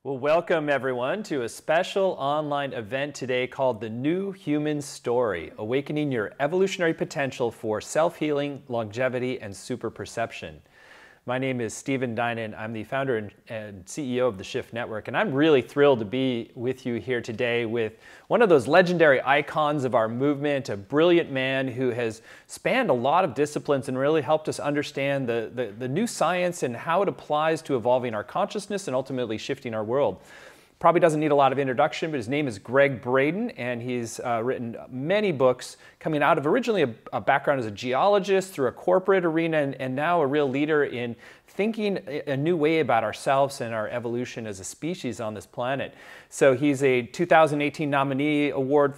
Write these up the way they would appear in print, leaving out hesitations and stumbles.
Well, welcome everyone to a special online event today called The New Human Story, Awakening Your Evolutionary Potential for Self-Healing, Longevity, and Super Perception. My name is Stephen Dinan. I'm the founder and CEO of the Shift Network, and I'm really thrilled to be with you here today with one of those legendary icons of our movement, a brilliant man who has spanned a lot of disciplines and really helped us understand the new science and how it applies to evolving our consciousness and ultimately shifting our world. Probably doesn't need a lot of introduction, but his name is Gregg Braden, and he's written many books coming out of originally a background as a geologist through a corporate arena and now a real leader in thinking a new way about ourselves and our evolution as a species on this planet. So he's a 2018 nominee award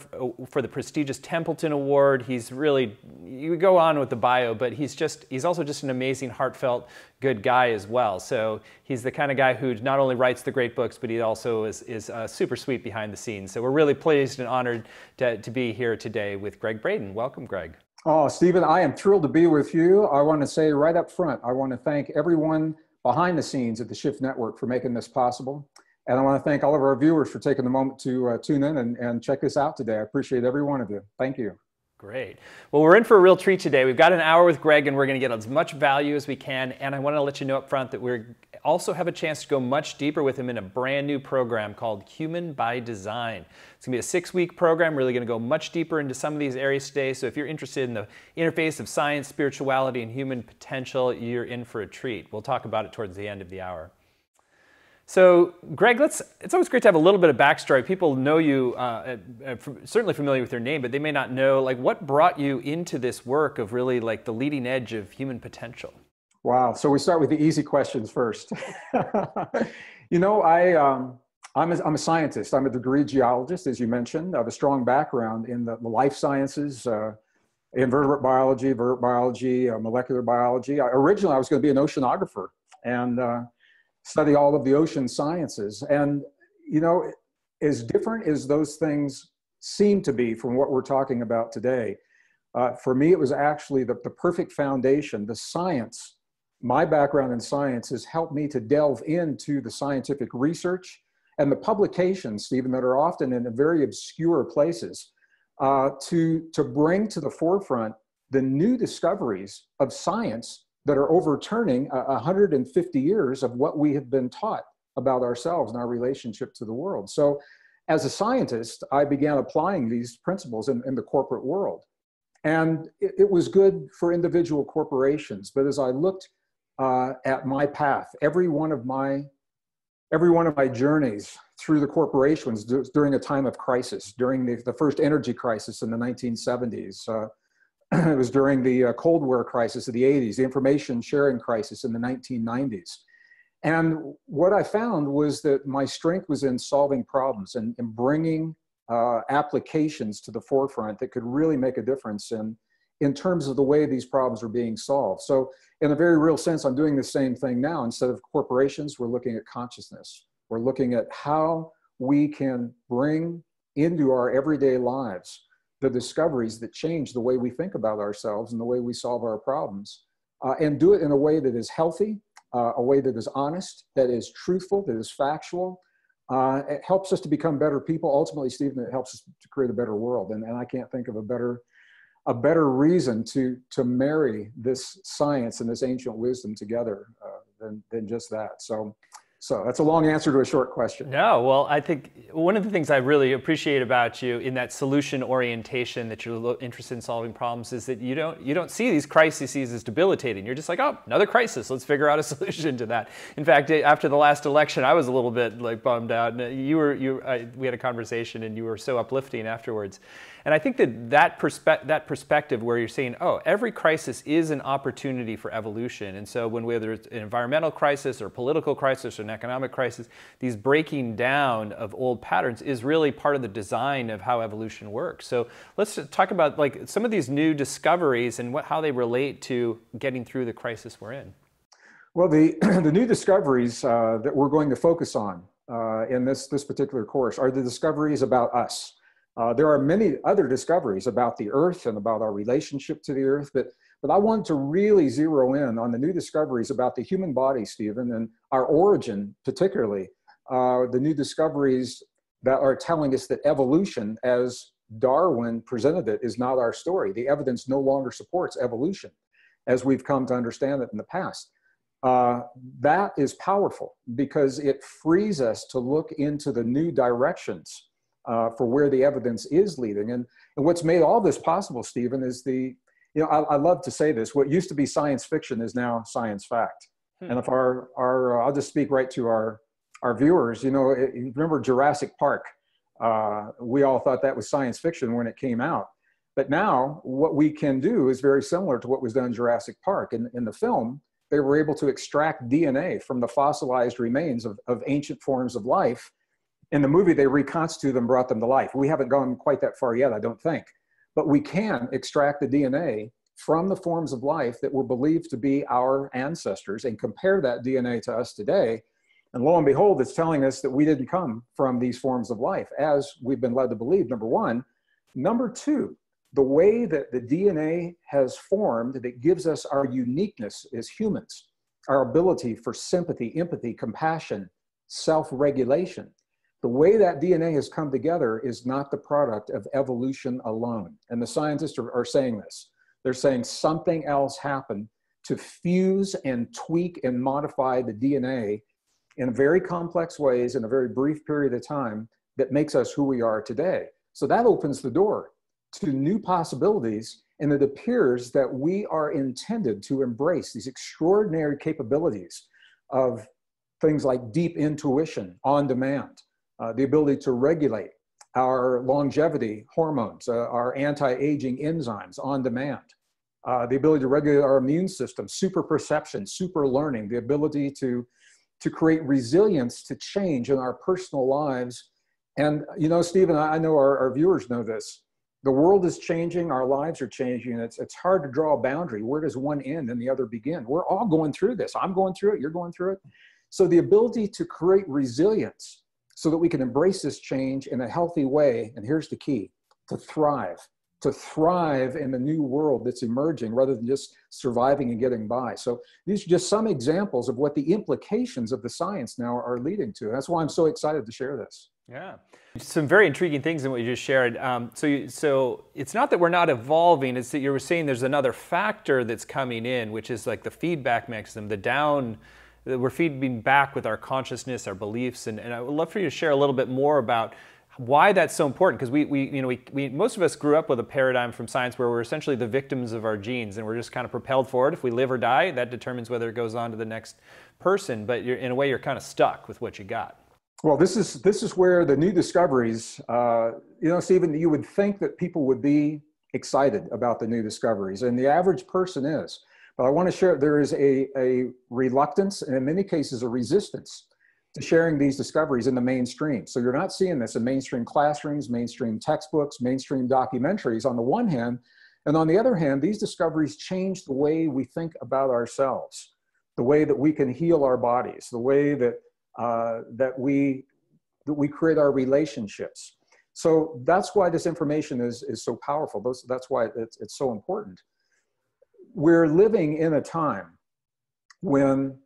for the prestigious Templeton Award. He's really, you go on with the bio, but he's also just an amazing, heartfelt, good guy as well. So he's the kind of guy who not only writes the great books, but he also is super sweet behind the scenes. So we're really pleased and honored to be here today with Gregg Braden. Welcome, Gregg. Oh, Stephen, I am thrilled to be with you. I want to say right up front, I want to thank everyone behind the scenes at the Shift Network for making this possible. And I want to thank all of our viewers for taking the moment to tune in and check this out today. I appreciate every one of you. Thank you. Great. Well, we're in for a real treat today. We've got an hour with Gregg, and we're going to get as much value as we can. And I want to let you know up front that we also have a chance to go much deeper with him in a brand new program called Human by Design. It's going to be a 6-week program. We're really going to go much deeper into some of these areas today. So if you're interested in the interface of science, spirituality, and human potential, you're in for a treat. We'll talk about it towards the end of the hour. So, Gregg, it's always great to have a little bit of backstory. People know you, certainly familiar with your name, but they may not know, like, what brought you into this work of really, like, the leading edge of human potential? Wow. So we start with the easy questions first. You know, I'm a scientist. I'm a degree geologist, as you mentioned. I have a strong background in the life sciences, invertebrate biology, molecular biology. Originally, I was going to be an oceanographer and study all of the ocean sciences. And, you know, as different as those things seem to be from what we're talking about today, for me, it was actually the perfect foundation. The science, my background in science has helped me to delve into the scientific research and the publications, Stephen, that are often in very obscure places, to bring to the forefront the new discoveries of science that are overturning 150 years of what we have been taught about ourselves and our relationship to the world. So as a scientist, I began applying these principles in the corporate world. And it was good for individual corporations. But as I looked at my path, every one of my journeys through the corporations during a time of crisis, during the first energy crisis in the 1970s, it was during the Cold War crisis of the 80s, the information sharing crisis in the 1990s. And what I found was that my strength was in solving problems and bringing applications to the forefront that could really make a difference in terms of the way these problems are being solved. So in a very real sense, I'm doing the same thing now. Instead of corporations, we're looking at consciousness. We're looking at how we can bring into our everyday lives the discoveries that change the way we think about ourselves and the way we solve our problems, and do it in a way that is healthy, a way that is honest, that is truthful, that is factual. It helps us to become better people. Ultimately, Stephen, it helps us to create a better world. And I can't think of a better reason to marry this science and this ancient wisdom together than just that. So that's a long answer to a short question. No, well, I think one of the things I really appreciate about you in that solution orientation, that you're interested in solving problems, is that you don't see these crises as debilitating. You're just like, oh, another crisis. Let's figure out a solution to that. In fact, after the last election, I was a little bit like bummed out. We had a conversation, and you were so uplifting afterwards. And I think that perspective where you're saying, oh, every crisis is an opportunity for evolution. And so whether it's an environmental crisis or political crisis or an economic crisis, these breaking down of old patterns is really part of the design of how evolution works. So let's talk about like some of these new discoveries and how they relate to getting through the crisis we're in. Well, the new discoveries that we're going to focus on in this particular course are the discoveries about us. There are many other discoveries about the Earth and about our relationship to the Earth, but I want to really zero in on the new discoveries about the human body, Stephen, and our origin particularly the new discoveries that are telling us that evolution, as Darwin presented it, is not our story. The evidence no longer supports evolution as we've come to understand it in the past. That is powerful because it frees us to look into the new directions for where the evidence is leading. And what's made all this possible, Stephen, is I love to say this, what used to be science fiction is now science fact. And if I'll just speak right to our viewers, you remember Jurassic Park? We all thought that was science fiction when it came out. But now what we can do is very similar to what was done in Jurassic Park. In the film, they were able to extract DNA from the fossilized remains of ancient forms of life. In the movie, they reconstituted them, brought them to life. We haven't gone quite that far yet, I don't think. But we can extract the DNA from the forms of life that were believed to be our ancestors and compare that DNA to us today. And lo and behold, it's telling us that we didn't come from these forms of life, as we've been led to believe, number one. Number two, the way that the DNA has formed that gives us our uniqueness as humans, our ability for sympathy, empathy, compassion, self-regulation. The way that DNA has come together is not the product of evolution alone. And the scientists are saying this. They're saying something else happened to fuse and tweak and modify the DNA in very complex ways in a very brief period of time that makes us who we are today. So that opens the door to new possibilities, and it appears that we are intended to embrace these extraordinary capabilities of things like deep intuition on demand, the ability to regulate our longevity hormones, our anti-aging enzymes on demand, the ability to regulate our immune system, super perception, super learning, the ability to create resilience to change in our personal lives. And, Stephen, I know our viewers know this. The world is changing, our lives are changing, and it's hard to draw a boundary. Where does one end and the other begin? We're all going through this. I'm going through it, you're going through it. So the ability to create resilience so that we can embrace this change in a healthy way, and here's the key, to thrive in the new world that's emerging rather than just surviving and getting by. So these are just some examples of what the implications of the science now are leading to. That's why I'm so excited to share this. Yeah, some very intriguing things in what you just shared. So it's not that we're not evolving, it's that you were saying there's another factor that's coming in, which is like the feedback mechanism, that we're feeding back with our consciousness, our beliefs, and I would love for you to share a little bit more about why that's so important, because we most of us grew up with a paradigm from science where we're essentially the victims of our genes, and we're just kind of propelled forward. If we live or die, that determines whether it goes on to the next person, but in a way you're kind of stuck with what you got. Well, this is where the new discoveries, Stephen, you would think that people would be excited about the new discoveries, and the average person is. But I want to share, there is a reluctance, and in many cases a resistance to sharing these discoveries in the mainstream. So you're not seeing this in mainstream classrooms, mainstream textbooks, mainstream documentaries on the one hand, and on the other hand, these discoveries change the way we think about ourselves, the way that we can heal our bodies, the way that that we create our relationships. So that's why this information is so powerful. That's why it's so important. We're living in a time when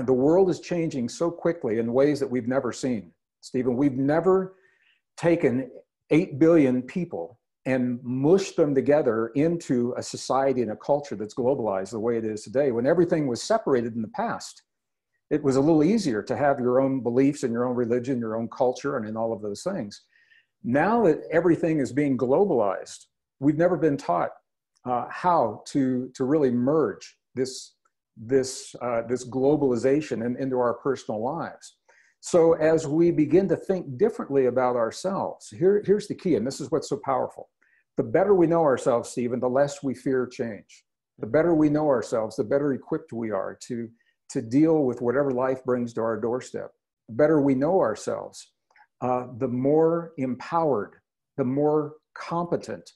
the world is changing so quickly in ways that we've never seen. Stephen, we've never taken 8 billion people and mushed them together into a society and a culture that's globalized the way it is today. When everything was separated in the past, it was a little easier to have your own beliefs and your own religion, your own culture, and all of those things. Now that everything is being globalized, we've never been taught how to really merge this globalization into our personal lives. So as we begin to think differently about ourselves, here's the key, and this is what's so powerful. The better we know ourselves, Stephen, the less we fear change. The better we know ourselves, the better equipped we are to deal with whatever life brings to our doorstep. The better we know ourselves, the more empowered, the more competent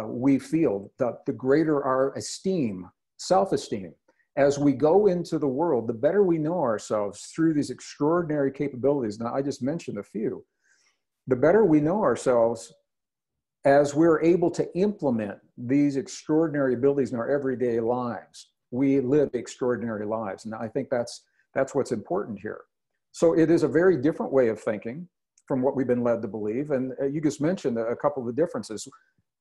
we feel, the greater our esteem, self-esteem. As we go into the world, the better we know ourselves through these extraordinary capabilities. Now, I just mentioned a few. The better we know ourselves as we're able to implement these extraordinary abilities in our everyday lives, we live extraordinary lives. And I think that's what's important here. So it is a very different way of thinking from what we've been led to believe. And you just mentioned a couple of the differences.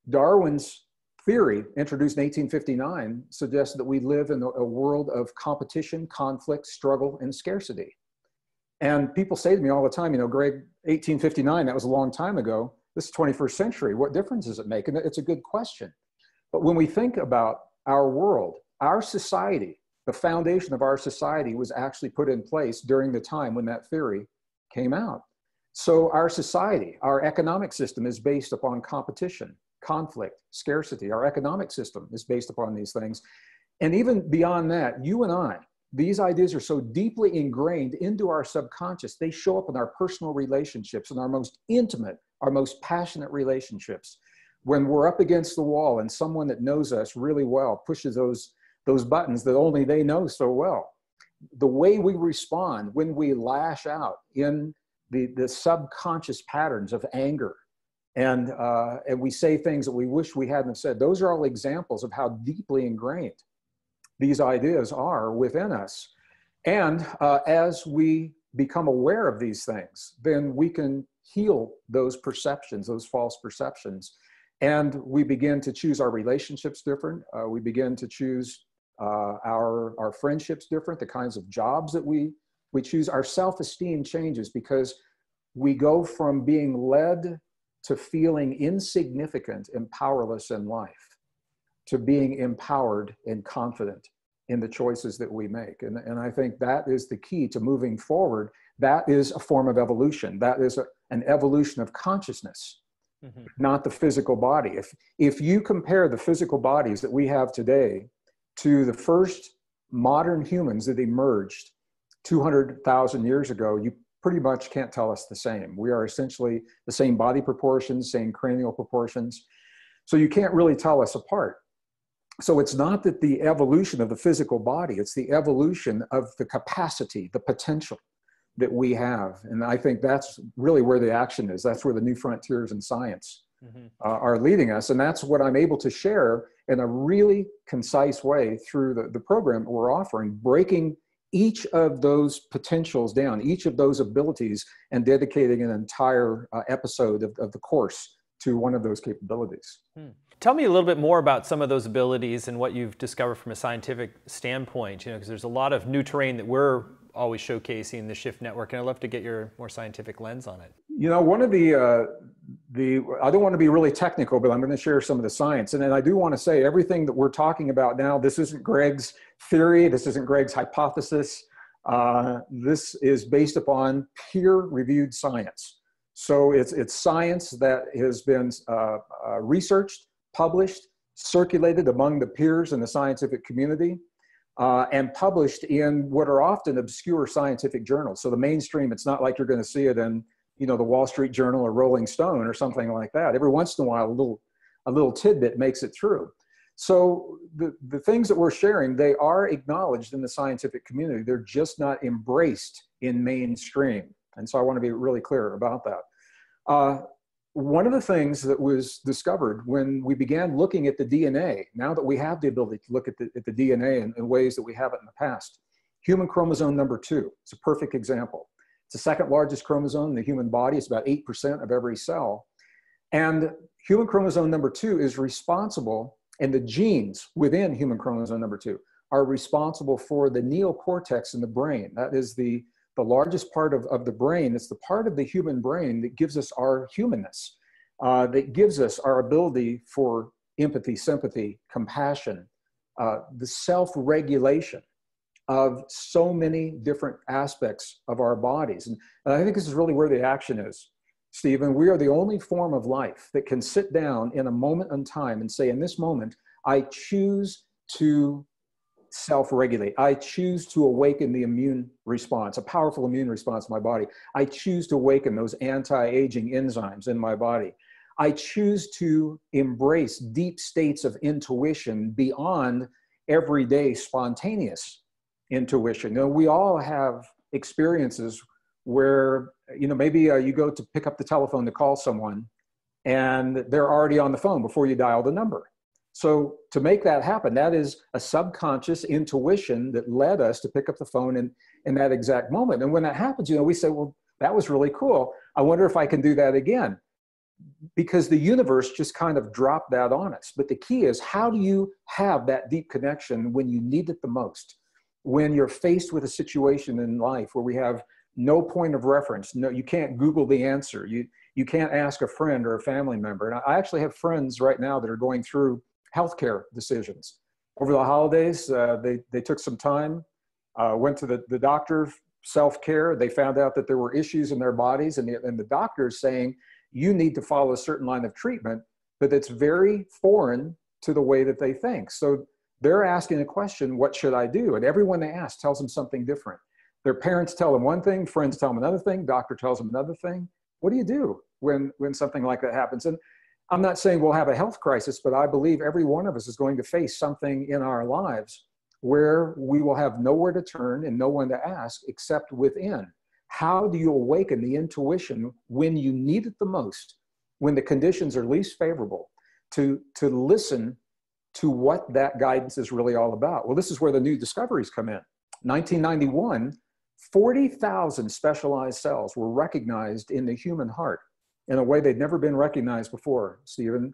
Darwin's theory, introduced in 1859, suggests that we live in a world of competition, conflict, struggle, and scarcity. And people say to me all the time, Greg, 1859, that was a long time ago. This is 21st century. What difference does it make? And it's a good question. But when we think about our world, our society, the foundation of our society was actually put in place during the time when that theory came out. So our society, our economic system is based upon competition, conflict, scarcity. Our economic system is based upon these things. And even beyond that, you and I, these ideas are so deeply ingrained into our subconscious, they show up in our personal relationships, in our most intimate, our most passionate relationships. When we're up against the wall and someone that knows us really well pushes those buttons that only they know so well, the way we respond when we lash out in the subconscious patterns of anger, and we say things that we wish we hadn't said, those are all examples of how deeply ingrained these ideas are within us. And as we become aware of these things, then we can heal those perceptions, those false perceptions. And we begin to choose our relationships different. We begin to choose our friendships different, the kinds of jobs that we choose. Our self-esteem changes because we go from being led to feeling insignificant and powerless in life to being empowered and confident in the choices that we make. And I think that is the key to moving forward. That is a form of evolution. That is an evolution of consciousness, not the physical body. If you compare the physical bodies that we have today to the first modern humans that emerged 200,000 years ago, you pretty much can't tell us the same. We are essentially the same body proportions, same cranial proportions. So you can't really tell us apart. So it's not that the evolution of the physical body, it's the evolution of the capacity, the potential that we have. And I think that's really where the action is. That's where the new frontiers in science are leading us. And that's what I'm able to share in a really concise way through the program we're offering, breaking each of those potentials down, each of those abilities, and dedicating an entire episode of the course to one of those capabilities. Tell me a little bit more about some of those abilities and what you've discovered from a scientific standpoint, because there's a lot of new terrain that we're always showcasing in the Shift Network, and I'd love to get your more scientific lens on it. One of I don't want to be really technical, but I'm going to share some of the science. And then I do want to say everything that we're talking about now, this isn't Gregg's theory, this isn't Gregg's hypothesis. This is based upon peer-reviewed science. So it's science that has been researched, published, circulated among the peers in the scientific community, and published in what are often obscure scientific journals. So the mainstream, it's not like you're going to see it in the Wall Street Journal or Rolling Stone or something like that. Every once in a while, a little tidbit makes it through. So the things that we're sharing, they are acknowledged in the scientific community. They're just not embraced in mainstream. And so I want to be really clear about that. One of the things that was discovered when we began looking at the DNA, now that we have the ability to look at the DNA in ways that we haven't in the past, human chromosome number 2 is a perfect example. It's the second largest chromosome in the human body. It's about 8% of every cell. And human chromosome number 2 is responsible, and the genes within human chromosome number 2 are responsible for the neocortex in the brain. That is the largest part of the brain. It's the part of the human brain that gives us our humanness, that gives us our ability for empathy, sympathy, compassion, the self-regulation of so many different aspects of our bodies. And I think this is really where the action is, Stephen. We are the only form of life that can sit down in a moment in time and say, in this moment, I choose to self-regulate. I choose to awaken the immune response, a powerful immune response in my body. I choose to awaken those anti-aging enzymes in my body. I choose to embrace deep states of intuition beyond everyday spontaneous intuition. We all have experiences where, maybe you go to pick up the telephone to call someone and they're already on the phone before you dial the number. So to make that happen, that is a subconscious intuition that led us to pick up the phone in that exact moment. And when that happens, we say, well, that was really cool. I wonder if I can do that again. Because the universe just kind of dropped that on us. But the key is, how do you have that deep connection when you need it the most? When you're faced with a situation in life where we have no point of reference, no, you can't Google the answer. You can't ask a friend or a family member. And I actually have friends right now that are going through healthcare decisions. Over the holidays, they took some time, went to the doctor, self-care. They found out that there were issues in their bodies, and the doctor's saying, you need to follow a certain line of treatment, but it's very foreign to the way that they think. So they're asking a question, what should I do? And everyone they ask tells them something different. Their parents tell them one thing, friends tell them another thing, doctor tells them another thing. What do you do when something like that happens? And I'm not saying we'll have a health crisis, but I believe every one of us is going to face something in our lives where we will have nowhere to turn and no one to ask except within. How do you awaken the intuition when you need it the most, when the conditions are least favorable, to listen to what that guidance is really all about? Well, this is where the new discoveries come in. 1991, 40,000 specialized cells were recognized in the human heart in a way they'd never been recognized before, Stephen.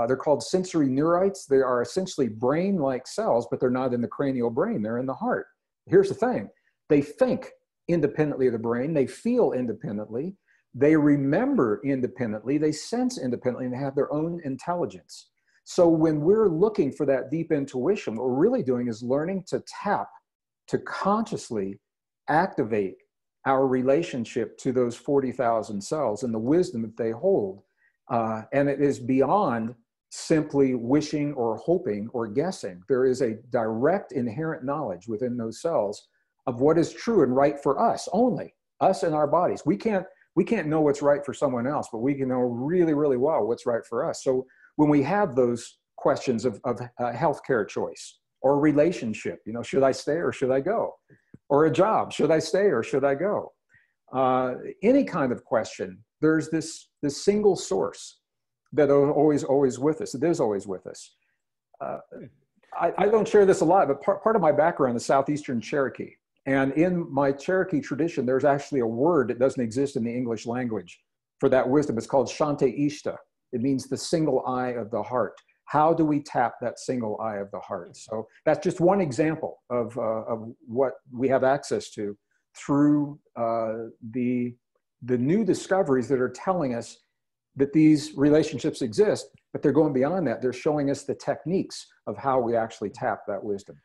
They're called sensory neurites. They are essentially brain-like cells, but they're not in the cranial brain. They're in the heart. Here's the thing. They think independently of the brain. They feel independently. They remember independently. They sense independently, and they have their own intelligence. So when we're looking for that deep intuition, what we're really doing is learning to tap, to consciously activate our relationship to those 40,000 cells and the wisdom that they hold. And it is beyond simply wishing or hoping or guessing. There is a direct inherent knowledge within those cells of what is true and right for us only, us and our bodies. We can't know what's right for someone else, but we can know really, really well what's right for us. So when we have those questions of healthcare choice or relationship, should I stay or should I go? Or a job, should I stay or should I go? Any kind of question, there's this single source that is always with us. It is always with us. I don't share this a lot, but part of my background is Southeastern Cherokee. And in my Cherokee tradition, there's actually a word that doesn't exist in the English language for that wisdom. It's called Shante Ishta. It means the single eye of the heart. How do we tap that single eye of the heart? So that's just one example of what we have access to through the new discoveries that are telling us that these relationships exist, but they're going beyond that. They're showing us the techniques of how we actually tap that wisdom.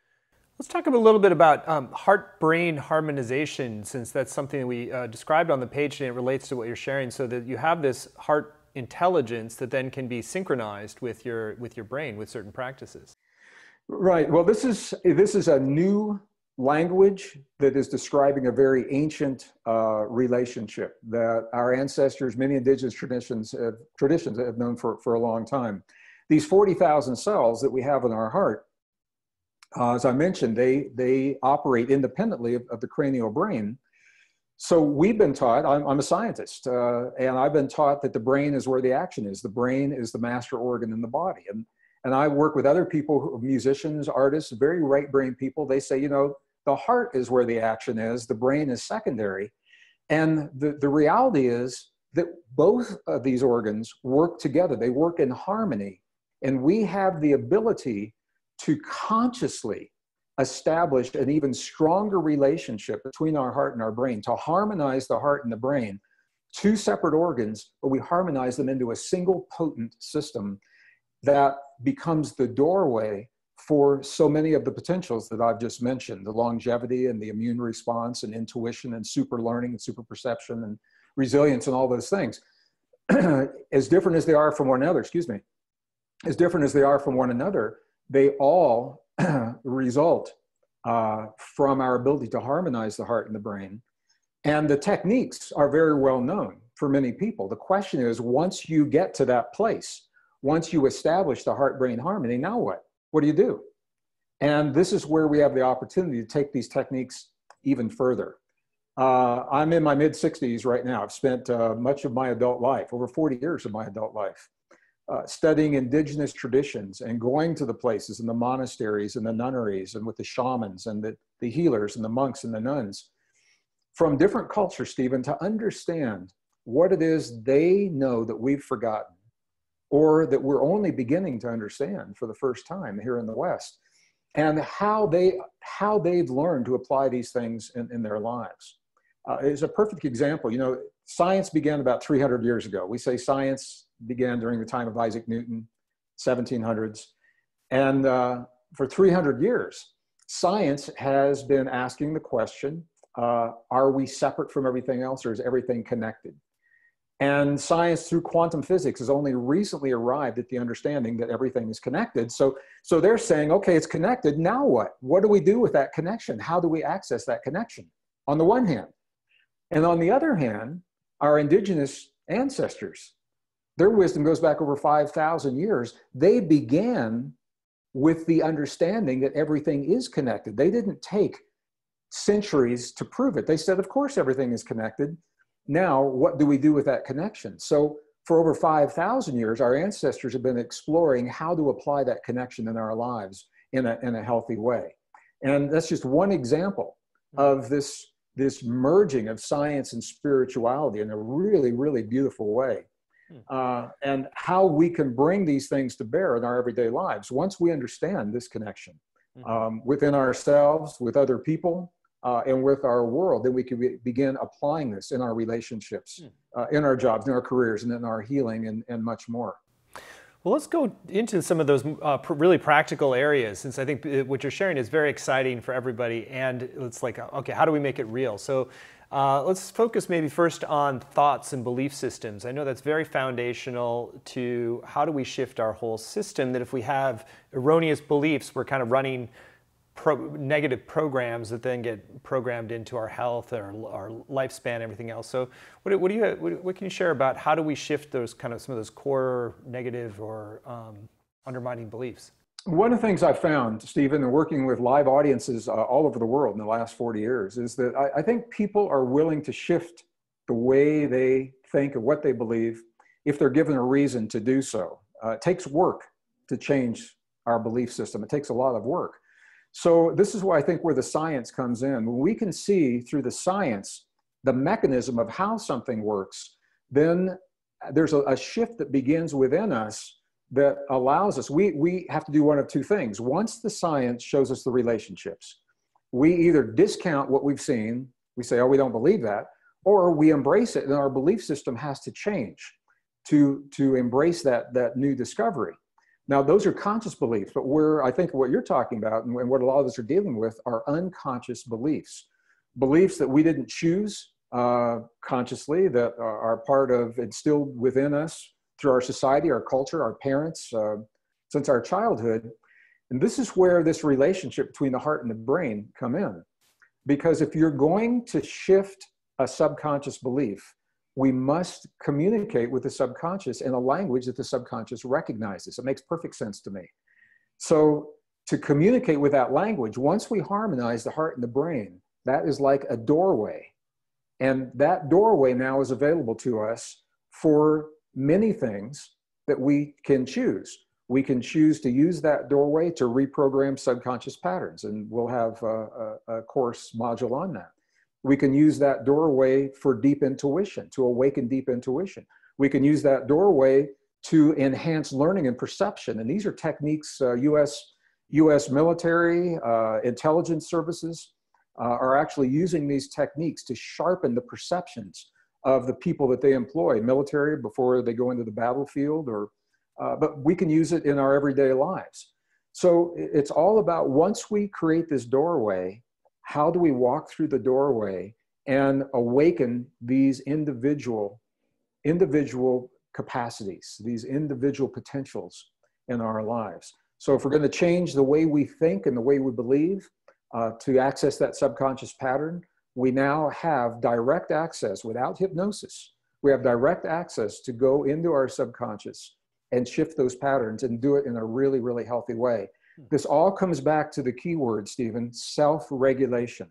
Let's talk a little bit about heart-brain harmonization, since that's something that we described on the page and it relates to what you're sharing, so that you have this heart intelligence that then can be synchronized with your brain with certain practices. Right. Well, this is a new language that is describing a very ancient relationship that our ancestors, many indigenous traditions have known for a long time. These 40,000 cells that we have in our heart, as I mentioned, they operate independently of the cranial brain. So we've been taught, I'm a scientist, and I've been taught that the brain is where the action is. The brain is the master organ in the body. And I work with other people, musicians, artists, very right brain people. They say, the heart is where the action is. The brain is secondary. And the reality is that both of these organs work together. They work in harmony. And we have the ability to consciously establish an even stronger relationship between our heart and our brain, to harmonize the heart and the brain, two separate organs, but we harmonize them into a single potent system that becomes the doorway for so many of the potentials that I've just mentioned, the longevity and the immune response and intuition and super learning and super perception and resilience and all those things. As different as they are from one another, they all result from our ability to harmonize the heart and the brain. And the techniques are very well known for many people. The question is, once you get to that place, once you establish the heart-brain harmony, now what? What do you do? And this is where we have the opportunity to take these techniques even further. I'm in my mid-60s right now. I've spent much of my adult life, over 40 years of my adult life, studying indigenous traditions and going to the places and the monasteries and the nunneries and with the shamans and the healers and the monks and the nuns from different cultures, Stephen, to understand what it is they know that we've forgotten or that we're only beginning to understand for the first time here in the West, and how they've learned to apply these things in their lives. Is a perfect example. You know, science began about 300 years ago. We say science began during the time of Isaac Newton, 1700s. And for 300 years, science has been asking the question, are we separate from everything else, or is everything connected? And science through quantum physics has only recently arrived at the understanding that everything is connected. So they're saying, okay, it's connected, now what? What do we do with that connection? How do we access that connection? On the one hand. And on the other hand, our indigenous ancestors, their wisdom goes back over 5,000 years. They began with the understanding that everything is connected. They didn't take centuries to prove it. They said, of course, everything is connected. Now, what do we do with that connection? So for over 5,000 years, our ancestors have been exploring how to apply that connection in our lives in a healthy way. And that's just one example of this merging of science and spirituality in a really, really beautiful way. And how we can bring these things to bear in our everyday lives. Once we understand this connection within ourselves, with other people, and with our world, then we can begin applying this in our relationships, in our jobs, in our careers, and in our healing, and much more. Well, let's go into some of those really practical areas, since I think what you're sharing is very exciting for everybody, and it's like, okay, how do we make it real? So let's focus maybe first on thoughts and belief systems. I know that's very foundational to how do we shift our whole system, that if we have erroneous beliefs, we're kind of running negative programs that then get programmed into our health, our lifespan, everything else. So what can you share about how do we shift those kind of some of those core negative or undermining beliefs? One of the things I've found, Stephen, in working with live audiences all over the world in the last 40 years is that I think people are willing to shift the way they think and what they believe if they're given a reason to do so. It takes work to change our belief system. It takes a lot of work. So this is why I think where the science comes in. When we can see through the science the mechanism of how something works, then there's a shift that begins within us that allows us, we have to do one of two things. Once the science shows us the relationships, we either discount what we've seen, we say, oh, we don't believe that, or we embrace it, and our belief system has to change to embrace that new discovery. Now, those are conscious beliefs, but I think what you're talking about and what a lot of us are dealing with are unconscious beliefs. Beliefs that we didn't choose consciously, that are part of, instilled within us through our society, our culture, our parents, since our childhood. And this is where this relationship between the heart and the brain come in. Because if you're going to shift a subconscious belief, we must communicate with the subconscious in a language that the subconscious recognizes. It makes perfect sense to me. So to communicate with that language, once we harmonize the heart and the brain, that is like a doorway. And that doorway now is available to us for many things that we can choose. We can choose to use that doorway to reprogram subconscious patterns, and we'll have a course module on that. We can use that doorway for deep intuition, to awaken deep intuition. We can use that doorway to enhance learning and perception. And these are techniques US military, intelligence services are actually using these techniques to sharpen the perceptions of the people that they employ, military before they go into the battlefield, but we can use it in our everyday lives. So it's all about, once we create this doorway, how do we walk through the doorway and awaken these individual capacities, these individual potentials in our lives? So if we're going to change the way we think and the way we believe to access that subconscious pattern, we now have direct access without hypnosis. We have direct access to go into our subconscious and shift those patterns and do it in a really, really healthy way. This all comes back to the key word, Stephen, self-regulation.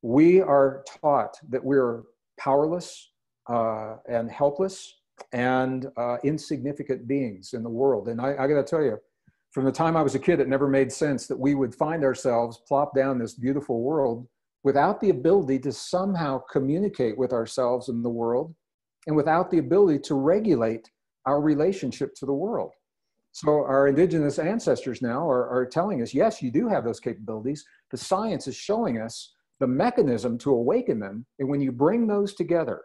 We are taught that we're powerless and helpless and insignificant beings in the world. And I got to tell you, from the time I was a kid, it never made sense that we would find ourselves plop down this beautiful world without the ability to somehow communicate with ourselves in the world, and without the ability to regulate our relationship to the world. So our indigenous ancestors now are telling us, yes, you do have those capabilities. The science is showing us the mechanism to awaken them. And when you bring those together,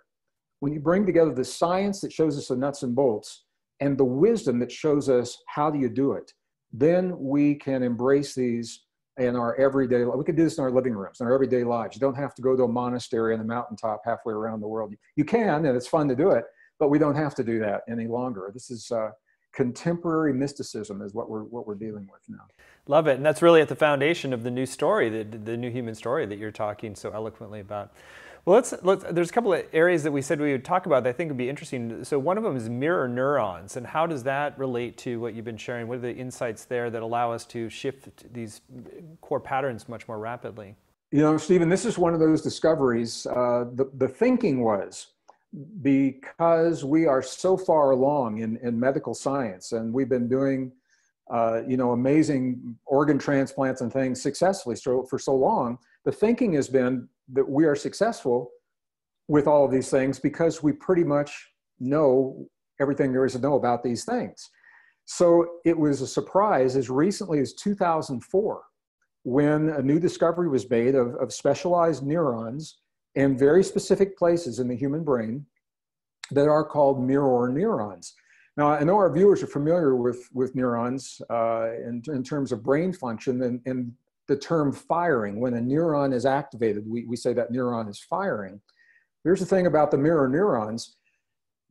when you bring together the science that shows us the nuts and bolts and the wisdom that shows us how do you do it, then we can embrace these in our everyday life. We can do this in our living rooms, in our everyday lives. You don't have to go to a monastery on a mountaintop halfway around the world. You can, and it's fun to do it, but we don't have to do that any longer. This is contemporary mysticism is what we're dealing with now. Love it. And that's really at the foundation of the new story, the new human story that you're talking so eloquently about. Well, there's a couple of areas that we said we would talk about that I think would be interesting. So one of them is mirror neurons, and how does that relate to what you've been sharing? What are the insights there that allow us to shift these core patterns much more rapidly? You know, Stephen, this is one of those discoveries. The thinking was, because we are so far along in medical science, and we've been doing amazing organ transplants and things successfully for so long, the thinking has been that we are successful with all of these things because we pretty much know everything there is to know about these things. So it was a surprise as recently as 2004 when a new discovery was made of specialized neurons in very specific places in the human brain that are called mirror neurons. Now, I know our viewers are familiar with neurons in terms of brain function and the term firing. When a neuron is activated, we say that neuron is firing. Here's the thing about the mirror neurons.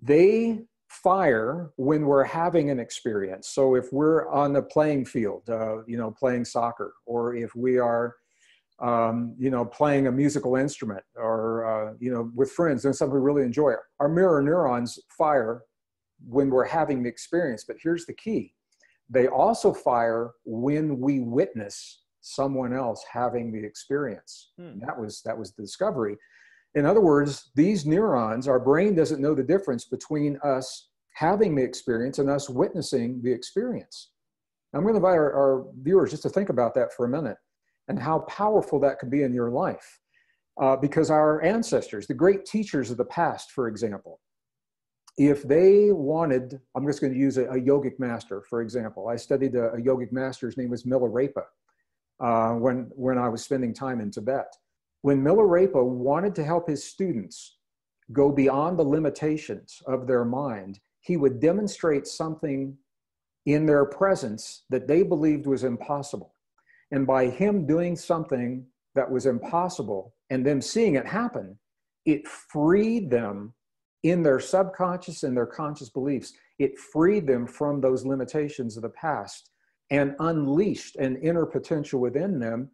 They fire when we're having an experience. So if we're on the playing field, playing soccer, or if we are, playing a musical instrument, or, with friends, doing something we really enjoy, our mirror neurons fire when we're having the experience. But here's the key. They also fire when we witness someone else having the experience. And that was the discovery. In other words, these neurons, our brain doesn't know the difference between us having the experience and us witnessing the experience. I'm going to invite our viewers just to think about that for a minute and how powerful that could be in your life. Because our ancestors, the great teachers of the past, for example, if they wanted, I'm just going to use a yogic master, for example. I studied a yogic master, his name was Milarepa, when I was spending time in Tibet. When Milarepa wanted to help his students go beyond the limitations of their mind, he would demonstrate something in their presence that they believed was impossible. And by him doing something that was impossible and them seeing it happen, it freed them in their subconscious and their conscious beliefs. It freed them from those limitations of the past and unleashed an inner potential within them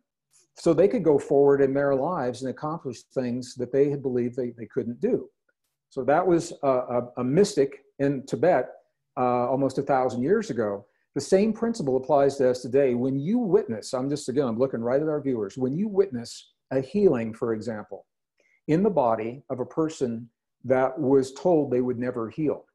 so they could go forward in their lives and accomplish things that they had believed they couldn't do. So that was a mystic in Tibet almost 1,000 years ago. The same principle applies to us today. When you witness, I'm looking right at our viewers, when you witness a healing, for example, in the body of a person that was told they would never heal,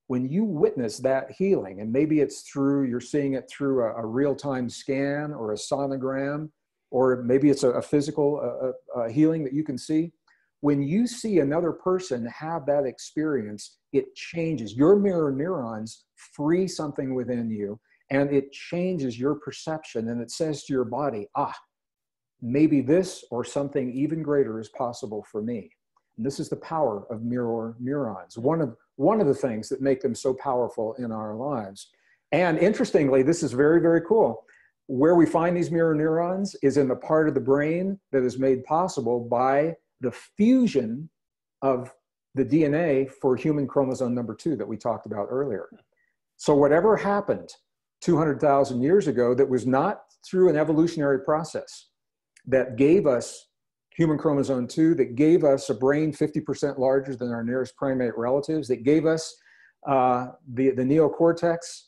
when you witness that healing, and maybe you're seeing it through a real-time scan or a sonogram, or maybe it's a physical healing that you can see. When you see another person have that experience, it changes. Your mirror neurons free something within you, and it changes your perception, and it says to your body, maybe this or something even greater is possible for me. And this is the power of mirror neurons. One of the things that make them so powerful in our lives. And interestingly, this is very, very cool. Where we find these mirror neurons is in the part of the brain that is made possible by the fusion of the DNA for human chromosome number 2 that we talked about earlier. So whatever happened 200,000 years ago that was not through an evolutionary process that gave us human chromosome 2, that gave us a brain 50% larger than our nearest primate relatives, that gave us the neocortex,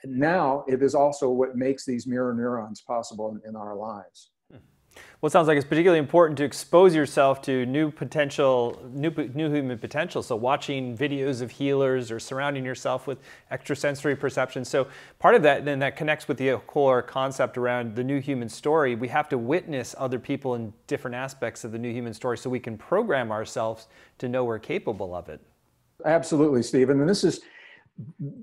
now it is also what makes these mirror neurons possible in our lives. Well, it sounds like it's particularly important to expose yourself to new potential, new human potential. So watching videos of healers or surrounding yourself with extrasensory perception. So part of that, then that connects with the core concept around the new human story. We have to witness other people in different aspects of the new human story so we can program ourselves to know we're capable of it. Absolutely, Stephen. And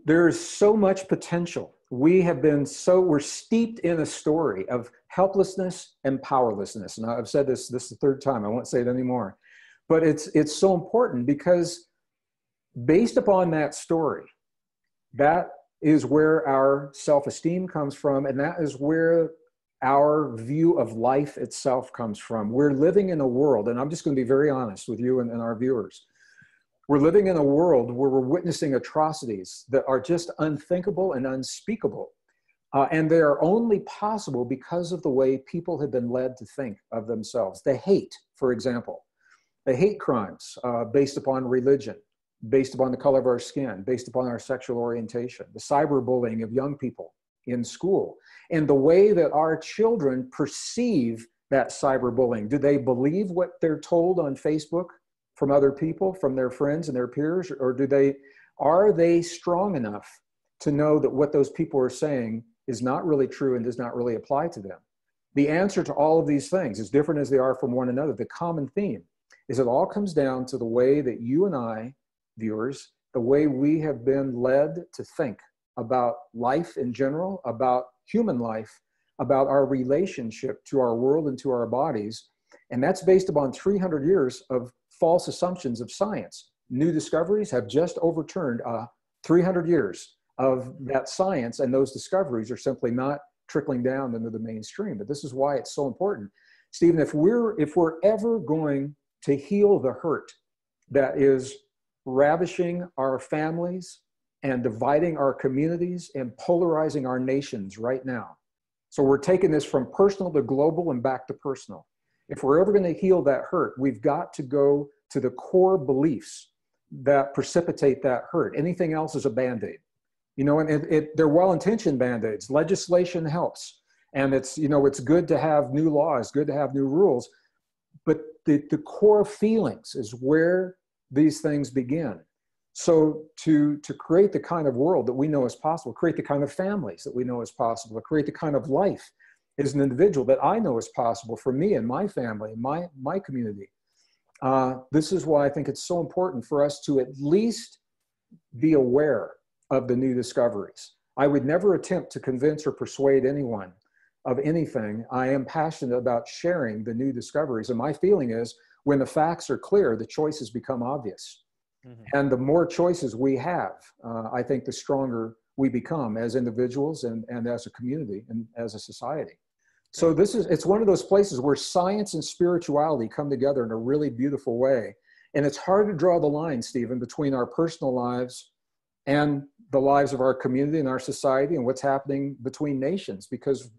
there's so much potential. We're steeped in a story of helplessness and powerlessness. And I've said this is the third time, I won't say it anymore. But it's so important because based upon that story, that is where our self-esteem comes from, and that is where our view of life itself comes from. We're living in a world, and I'm just going to be very honest with you and our viewers. We're living in a world where we're witnessing atrocities that are just unthinkable and unspeakable. And they are only possible because of the way people have been led to think of themselves. They hate, for example. They hate crimes based upon religion, based upon the color of our skin, based upon our sexual orientation, the cyberbullying of young people in school, and the way that our children perceive that cyberbullying. Do they believe what they're told on Facebook from other people, from their friends and their peers, or are they strong enough to know that what those people are saying is not really true and does not really apply to them? The answer to all of these things, as different as they are from one another, the common theme is it all comes down to the way that you and I, viewers, the way we have been led to think about life in general, about human life, about our relationship to our world and to our bodies. And that's based upon 300 years of false assumptions of science. New discoveries have just overturned 300 years of that science, and those discoveries are simply not trickling down into the mainstream. But this is why it's so important. Stephen, if we're ever going to heal the hurt that is ravishing our families and dividing our communities and polarizing our nations right now, so we're taking this from personal to global and back to personal. If we're ever going to heal that hurt, we've got to go to the core beliefs that precipitate that hurt. Anything else is a Band-Aid. You know, and they're well-intentioned Band-Aids. Legislation helps. And it's good to have new laws, good to have new rules. But the core feelings is where these things begin. So to create the kind of world that we know is possible, create the kind of families that we know is possible, create the kind of life as an individual that I know is possible for me and my family, my community. This is why I think it's so important for us to at least be aware of the new discoveries. I would never attempt to convince or persuade anyone of anything. I am passionate about sharing the new discoveries. And my feeling is when the facts are clear, the choices become obvious. Mm-hmm. And the more choices we have, I think the stronger we become as individuals and as a community and as a society. So it's one of those places where science and spirituality come together in a really beautiful way. And it's hard to draw the line, Stephen, between our personal lives and the lives of our community and our society and what's happening between nations because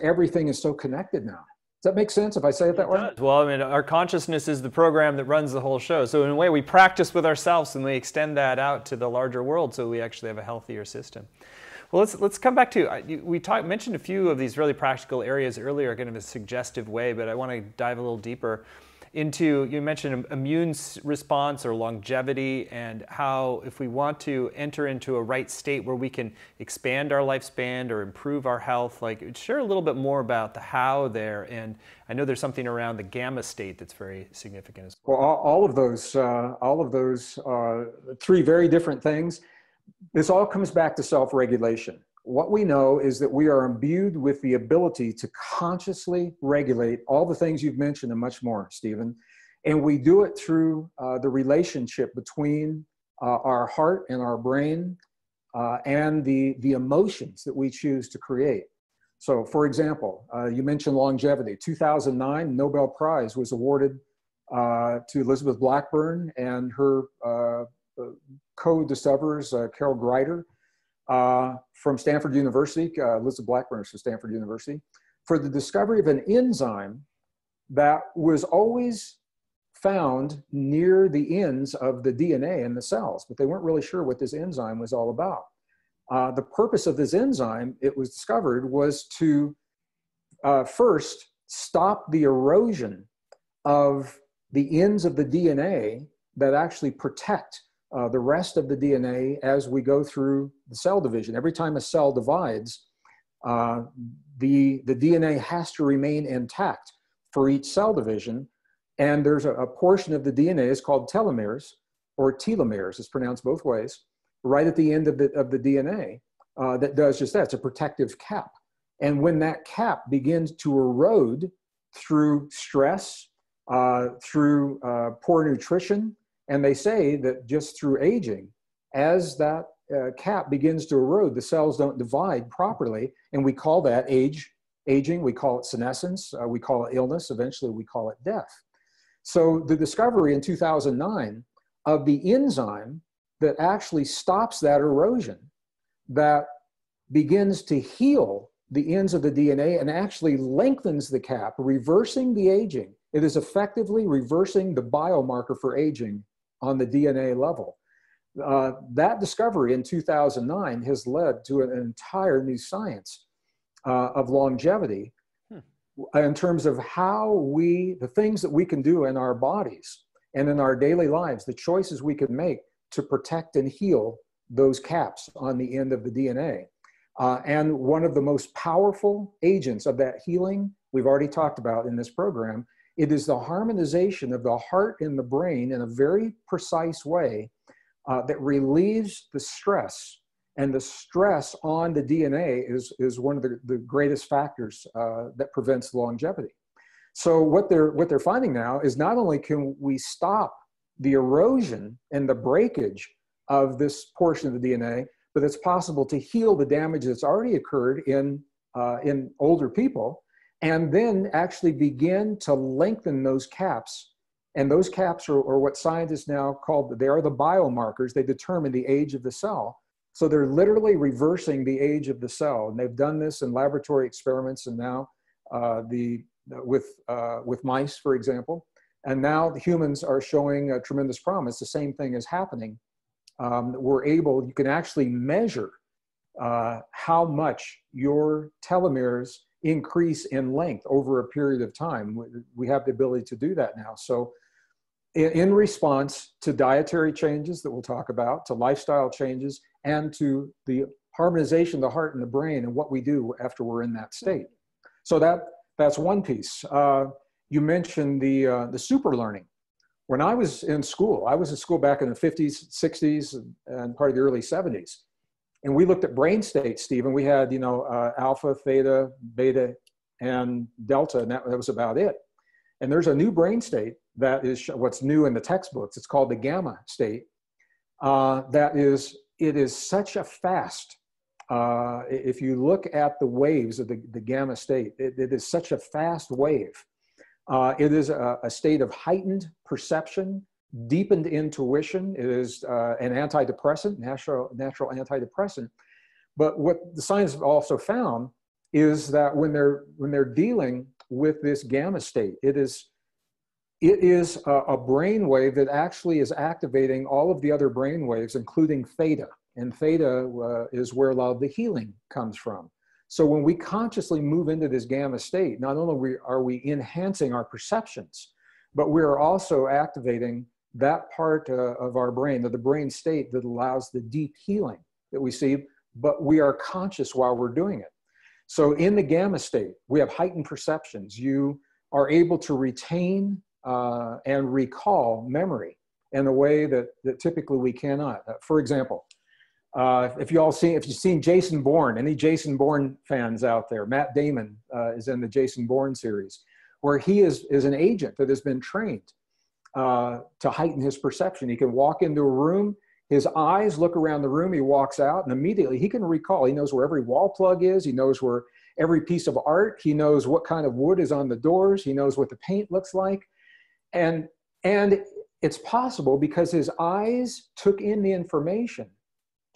everything is so connected now. Does that make sense if I say it that way? Well, I mean, our consciousness is the program that runs the whole show. So in a way, we practice with ourselves and we extend that out to the larger world so we actually have a healthier system. Well, let's come back to, mentioned a few of these really practical areas earlier, kind of a suggestive way, but I want to dive a little deeper into, you mentioned immune response or longevity and how if we want to enter into a right state where we can expand our lifespan or improve our health, like share a little bit more about the how there. And I know there's something around the gamma state that's very significant as well. Well, all of those three very different things. This all comes back to self-regulation. What we know is that we are imbued with the ability to consciously regulate all the things you've mentioned and much more, Stephen. And we do it through the relationship between our heart and our brain and the emotions that we choose to create. So for example, you mentioned longevity. 2009 Nobel Prize was awarded to Elizabeth Blackburn and her co-discoverers, Carol Greider, from Stanford University, Elizabeth Blackburn from Stanford University, for the discovery of an enzyme that was always found near the ends of the DNA in the cells, but they weren't really sure what this enzyme was all about. The purpose of this enzyme, it was discovered, was to first stop the erosion of the ends of the DNA that actually protect the rest of the DNA as we go through the cell division. Every time a cell divides, the DNA has to remain intact for each cell division. And there's a portion of the DNA is called telomeres, or telomeres, it's pronounced both ways, right at the end of the DNA that does just that. It's a protective cap. And when that cap begins to erode through stress, through poor nutrition, and they say that just through aging, as that cap begins to erode, the cells don't divide properly, and we call that aging, we call it senescence, we call it illness, eventually we call it death. So the discovery in 2009 of the enzyme that actually stops that erosion, that begins to heal the ends of the DNA and actually lengthens the cap, reversing the aging. It is effectively reversing the biomarker for aging on the DNA level. That discovery in 2009 has led to an entire new science of longevity in terms of how the things that we can do in our bodies and in our daily lives, the choices we can make to protect and heal those caps on the end of the DNA. And one of the most powerful agents of that healing we've already talked about in this program, it is the harmonization of the heart and the brain in a very precise way that relieves the stress. And the stress on the DNA is one of the greatest factors that prevents longevity. So what they're finding now is not only can we stop the erosion and the breakage of this portion of the DNA, but it's possible to heal the damage that's already occurred in older people, and then actually begin to lengthen those caps. And those caps are what scientists now call, they are the biomarkers. They determine the age of the cell. So they're literally reversing the age of the cell. And they've done this in laboratory experiments, and now with mice, for example. And now the humans are showing a tremendous promise. The same thing is happening. You can actually measure how much your telomeres increase in length over a period of time. We have the ability to do that now. So in response to dietary changes that we'll talk about, to lifestyle changes, and to the harmonization of the heart and the brain and what we do after we're in that state. So that's one piece. You mentioned the super learning. When I was in school back in the 50s, 60s, and part of the early 70s. And we looked at brain states, Stephen. We had, alpha, theta, beta, and delta, and that was about it. And there's a new brain state that is what's new in the textbooks. It's called the gamma state. It is such a fast, if you look at the waves of the gamma state, it is such a fast wave. It is a state of heightened perception, deepened intuition. It is an antidepressant, natural antidepressant. But what the science have also found is that when they're dealing with this gamma state, it is a brain wave that actually is activating all of the other brain waves, including theta. And theta is where a lot of the healing comes from. So when we consciously move into this gamma state, not only are we enhancing our perceptions, but we are also activating that part of our brain, the brain state that allows the deep healing that we see, but we are conscious while we're doing it. So in the gamma state, we have heightened perceptions. You are able to retain and recall memory in a way that typically we cannot. For example, if you've seen Jason Bourne, any Jason Bourne fans out there, Matt Damon is in the Jason Bourne series, where he is an agent that has been trained to heighten his perception. He can walk into a room, his eyes look around the room, he walks out, and immediately he can recall. He knows where every wall plug is. He knows where every piece of art. He knows what kind of wood is on the doors. He knows what the paint looks like. And it's possible because his eyes took in the information,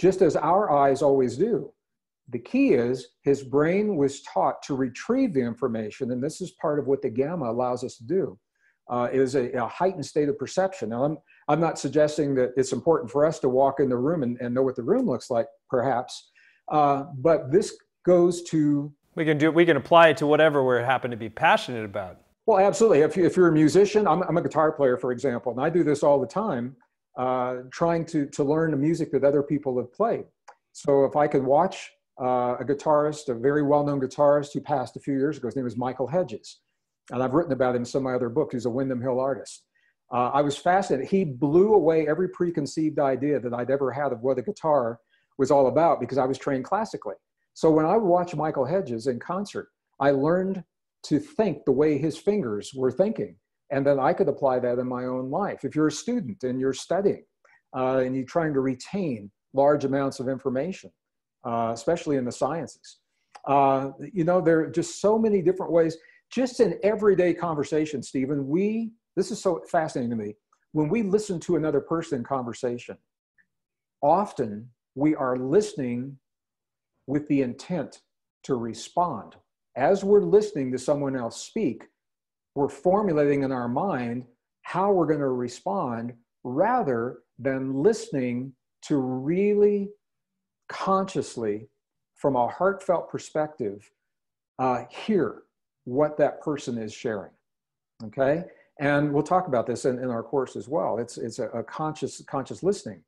just as our eyes always do. The key is his brain was taught to retrieve the information, and this is part of what the gamma allows us to do. Is a heightened state of perception. Now, I'm not suggesting that it's important for us to walk in the room and know what the room looks like, perhaps, but this goes to We can apply it to whatever we happen to be passionate about. Well, absolutely. If you're a musician, I'm a guitar player, for example, and I do this all the time, trying to learn the music that other people have played. So if I could watch a guitarist, a very well-known guitarist who passed a few years ago, his name is Michael Hedges, and I've written about him in some of my other books. He's a Windham Hill artist. I was fascinated. He blew away every preconceived idea that I'd ever had of what a guitar was all about because I was trained classically. So when I watched Michael Hedges in concert, I learned to think the way his fingers were thinking. And then I could apply that in my own life. If you're a student and you're studying and you're trying to retain large amounts of information, especially in the sciences, there are just so many different ways. Just in everyday conversation, Stephen, this is so fascinating to me. When we listen to another person in conversation, often we are listening with the intent to respond. As we're listening to someone else speak, we're formulating in our mind how we're going to respond rather than listening to really consciously, from a heartfelt perspective, hear what that person is sharing. Okay? And we'll talk about this in our course as well. It's a conscious listening.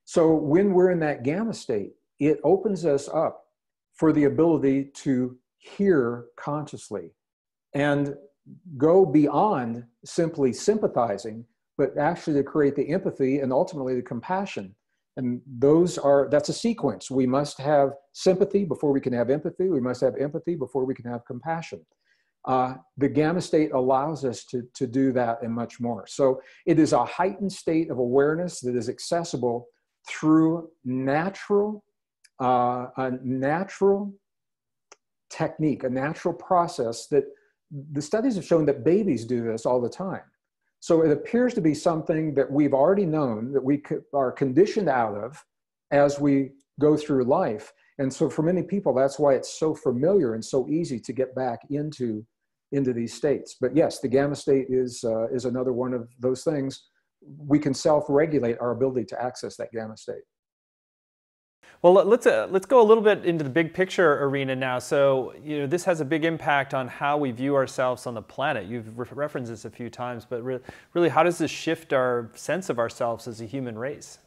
So when we're in that gamma state, it opens us up for the ability to hear consciously and go beyond simply sympathizing, but actually to create the empathy and ultimately the compassion. And that's a sequence. We must have sympathy before we can have empathy. We must have empathy before we can have compassion. The gamma state allows us to do that and much more. So it is a heightened state of awareness that is accessible through a natural technique, a natural process that the studies have shown that babies do this all the time. So it appears to be something that we've already known, that we are conditioned out of as we go through life. And so for many people, that's why it's so familiar and so easy to get back into these states. But yes, the gamma state is another one of those things. We can self-regulate our ability to access that gamma state. Well, let's go a little bit into the big picture arena now. So, this has a big impact on how we view ourselves on the planet. You've referenced this a few times, but really, how does this shift our sense of ourselves as a human race?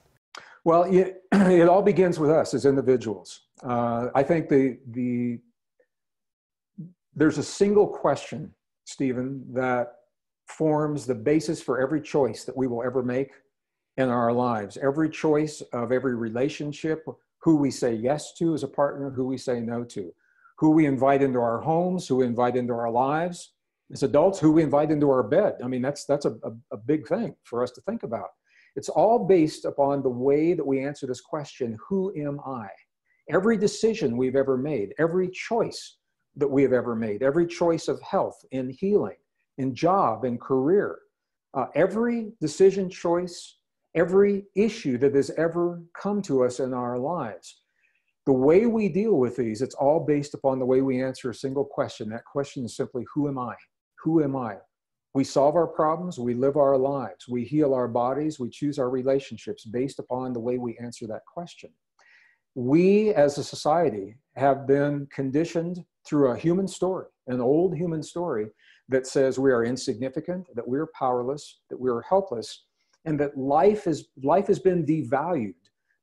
Well, it all begins with us as individuals. I think there's a single question, Stephen, that forms the basis for every choice that we will ever make in our lives. Every choice of every relationship, who we say yes to as a partner, who we say no to, who we invite into our homes, who we invite into our lives as adults, who we invite into our bed. I mean, that's a big thing for us to think about. It's all based upon the way that we answer this question, who am I? Every decision we've ever made, every choice that we have ever made, every choice of health and healing, in job and career, every decision choice, every issue that has ever come to us in our lives. The way we deal with these, it's all based upon the way we answer a single question. That question is simply, who am I? Who am I? We solve our problems, we live our lives, we heal our bodies, we choose our relationships based upon the way we answer that question. We as a society have been conditioned through a human story, an old human story that says we are insignificant, that we are powerless, that we are helpless, and that life has been devalued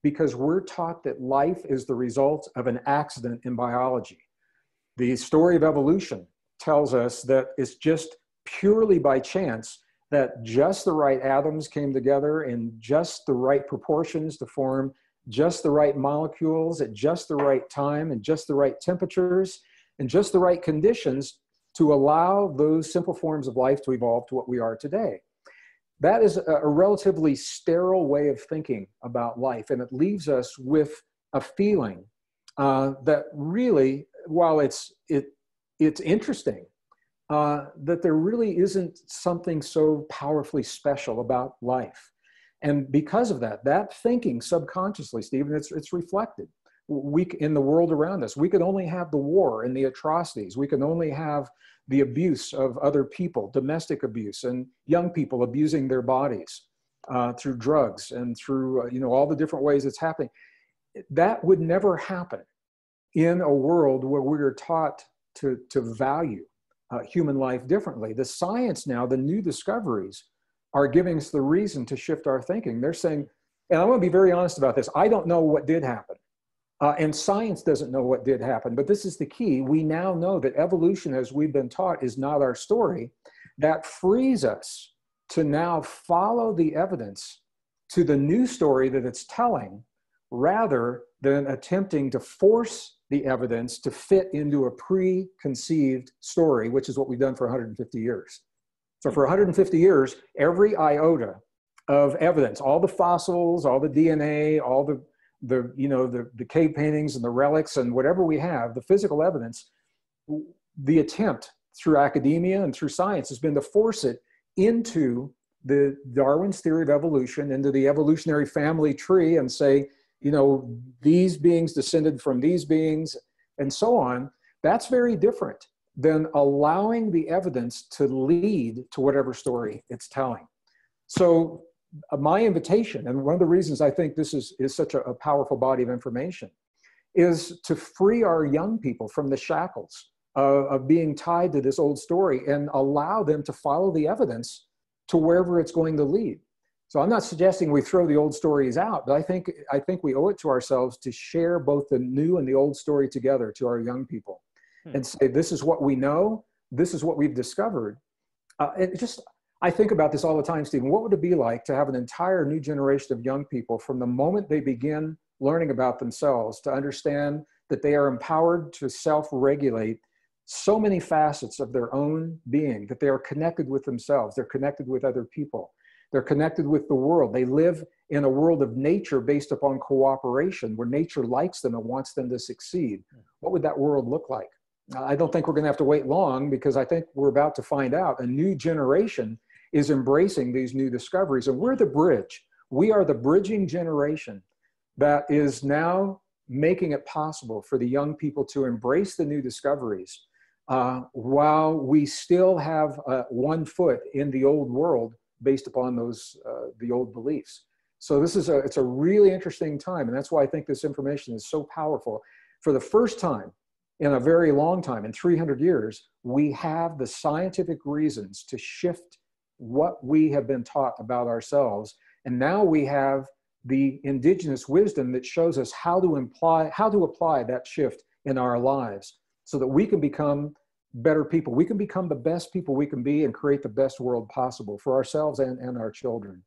because we're taught that life is the result of an accident in biology. The story of evolution tells us that it's just purely by chance that just the right atoms came together in just the right proportions to form just the right molecules at just the right time and just the right temperatures and just the right conditions to allow those simple forms of life to evolve to what we are today. That is a relatively sterile way of thinking about life, and it leaves us with a feeling that really, while it's interesting, that there really isn't something so powerfully special about life. And because of that thinking subconsciously, Stephen, it's reflected. In the world around us, we could only have the war and the atrocities. We can only have the abuse of other people, domestic abuse, and young people abusing their bodies through drugs and through all the different ways it's happening. That would never happen in a world where we are taught to value human life differently. The science now, the new discoveries are giving us the reason to shift our thinking. They're saying, and I want to be very honest about this, I don't know what did happen. And science doesn't know what did happen, but this is the key. We now know that evolution, as we've been taught, is not our story. That frees us to now follow the evidence to the new story that it's telling, rather than attempting to force the evidence to fit into a preconceived story, which is what we've done for 150 years. So for 150 years, every iota of evidence, all the fossils, all the DNA, all the cave paintings and the relics and whatever we have, the physical evidence, the attempt through academia and through science has been to force it into the Darwin's theory of evolution, into the evolutionary family tree, and say, these beings descended from these beings and so on. That's very different than allowing the evidence to lead to whatever story it's telling. So my invitation, and one of the reasons I think this is such a powerful body of information, is to free our young people from the shackles of being tied to this old story and allow them to follow the evidence to wherever it's going to lead. So I'm not suggesting we throw the old stories out, but I think we owe it to ourselves to share both the new and the old story together to our young people and say, this is what we know, this is what we've discovered. I think about this all the time, Stephen. What would it be like to have an entire new generation of young people from the moment they begin learning about themselves to understand that they are empowered to self-regulate so many facets of their own being, that they are connected with themselves, they're connected with other people, they're connected with the world. They live in a world of nature based upon cooperation, where nature likes them and wants them to succeed. What would that world look like? I don't think we're going to have to wait long, because I think we're about to find out a new generation is embracing these new discoveries. And we're the bridge. We are the bridging generation that is now making it possible for the young people to embrace the new discoveries while we still have one foot in the old world based upon the old beliefs. So it's a really interesting time. And that's why I think this information is so powerful. For the first time in a very long time, in 300 years, we have the scientific reasons to shift what we have been taught about ourselves. And now we have the indigenous wisdom that shows us how to apply that shift in our lives so that we can become better people. We can become the best people we can be and create the best world possible for ourselves and our children.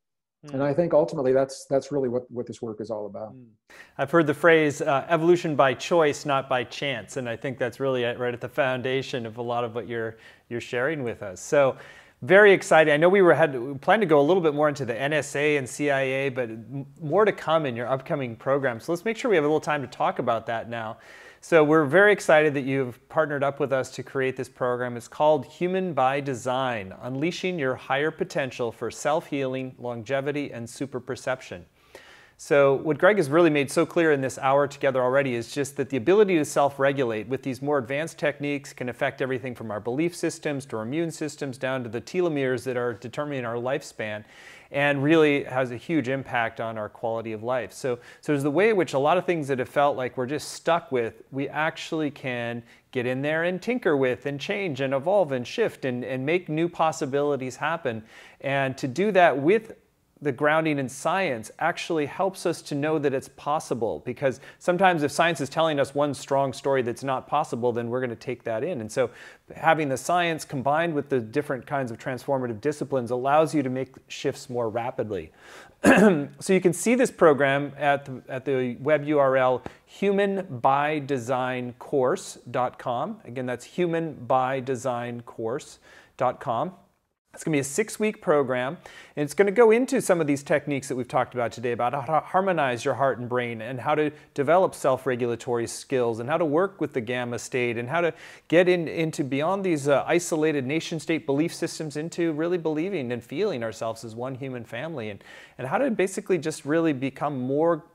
And I think ultimately that's really what this work is all about. I've heard the phrase evolution by choice, not by chance. And I think that's really right at the foundation of a lot of what you're sharing with us. So very exciting. I know we planned to go a little bit more into the NSA and CIA, but more to come in your upcoming program. So let's make sure we have a little time to talk about that now. So we're very excited that you've partnered up with us to create this program. It's called Human by Design, Unleashing Your Higher Potential for Self-Healing, Longevity, and Super Perception. So what Gregg has really made so clear in this hour together already is just that the ability to self-regulate with these more advanced techniques can affect everything from our belief systems to our immune systems down to the telomeres that are determining our lifespan, and really has a huge impact on our quality of life. So there's the way in which a lot of things that have felt like we're just stuck with, we actually can get in there and tinker with and change and evolve and shift and make new possibilities happen. And to do that with the grounding in science actually helps us to know that it's possible, because sometimes if science is telling us one strong story that's not possible, then we're going to take that in. And so having the science combined with the different kinds of transformative disciplines allows you to make shifts more rapidly. So you can see this program at the web URL humanbydesigncourse.com. Again, that's humanbydesigncourse.com. It's going to be a 6-week program, and it's going to go into some of these techniques that we've talked about today about how to harmonize your heart and brain, and how to develop self-regulatory skills, and how to work with the gamma state, and how to get into beyond these isolated nation-state belief systems into really believing and feeling ourselves as one human family, and how to basically just really become more